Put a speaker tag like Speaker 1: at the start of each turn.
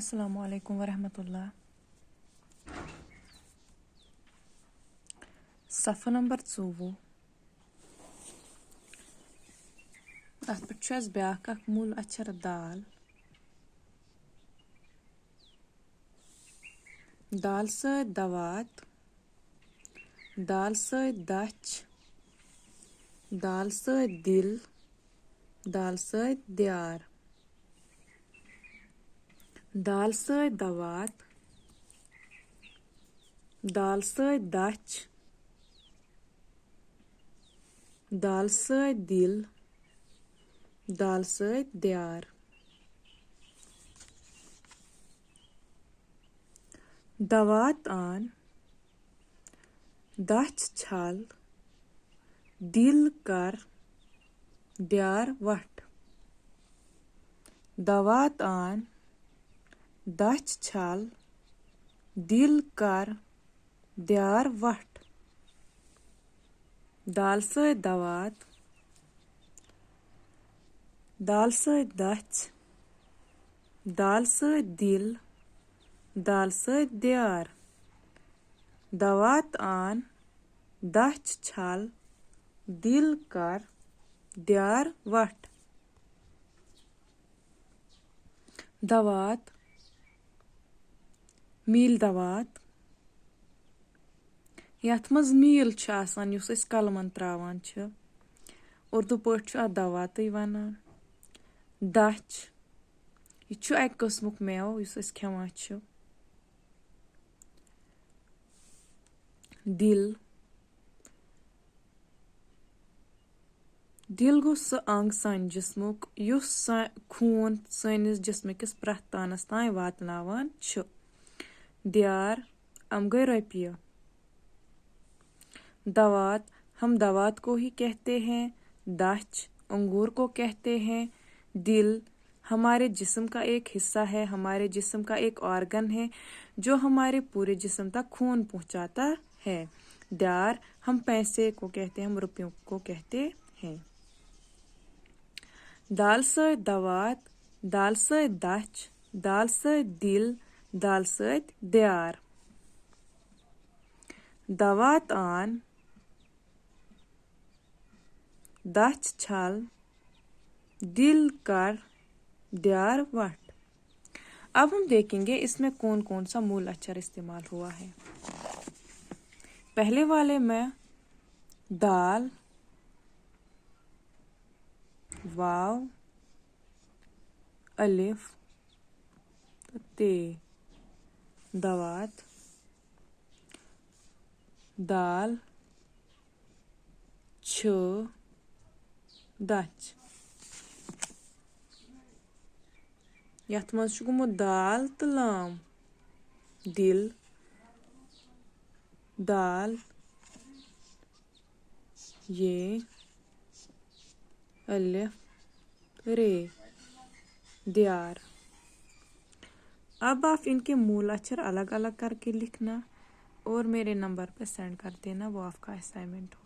Speaker 1: अस्सलामु अलैकुम वरहमतुल्लाह। सफ़ा नंबर 24। अत पे छु अस ब्याक अख मूल अक्षर दाल। दाल सत दवात, दाल सत दच, दाल सत दिल, दाल सत द्यार, दाल सत दवात, दाल सत दच, दाल सत दिल, दाल सत द्यार, दवात आन, दच छल, दिल कर, द्यार वट। दवात आन, दच छल, दिल कर, द्यार वट। दाल सत दवात, दाल सत दच, दाल सत दिल, दाल सत द्यार, दवात आन, दच छल, दिल कर, द्यार वट। दवात, मील दवात। यथ मज मील छ आसान युस अस कलमन त्रावान छ। उर्दू पठ छ अत दवातै वनान। दच, यह छ एक किस्मुक मेव युस अस खेवान छ। दिल, दिल गो स अंग सान जिस्मुक युस खून सनिस जिस्मकिस प्रथ तानस ताई वातनावान छ। द्यार, हम गए रपिय। दवात, हम दवात को ही कहते हैं। दच, अंगूर को कहते हैं। दिल, हमारे जिस्म का एक हिस्सा है, हमारे जिस्म का एक ऑर्गन है जो हमारे पूरे जिस्म तक खून पहुंचाता है। द्यार, हम पैसे को कहते हैं, हम रुपयों को कहते हैं। दाल सत दवात, दाल सत दच, दाल सत दिल, दाल सत द्यार, दवात आन, दच छल, दिल कर, द्यार वट। अब हम देखेंगे इसमें कौन कौन सा मूल अक्षर इस्तेमाल हुआ है। पहले वाले में दाल, वाव, अलिफ, ते। दवात, दाल, छ, दच। यथ मज छु गुमुत दाल तो लाम। दिल, दाल, ये, अलिफ, रे, द्यार। अब आप इनके मूल अक्षर अलग अलग करके लिखना और मेरे नंबर पर सेंड कर देना, वो आपका असाइनमेंट हो।